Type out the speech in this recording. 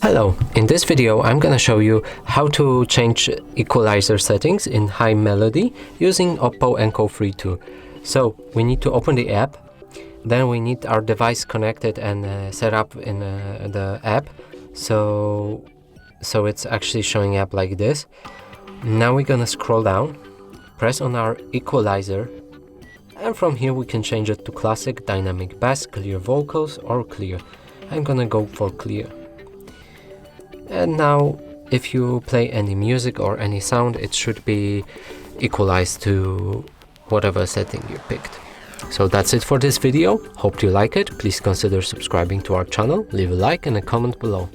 Hello, in this video I'm gonna show you how to change equalizer settings in high melody using OPPO Enco Free 2. So we need to open the app, then we need our device connected and set up in the app, so it's actually showing up like this. Now we're gonna scroll down, press on our equalizer, and from here we can change it to classic, dynamic bass, clear vocals or clear. I'm gonna go for clear. And now if you play any music or any sound, it should be equalized to whatever setting you picked. So that's it for this video. Hope you like it. Please consider subscribing to our channel, leave a like and a comment below.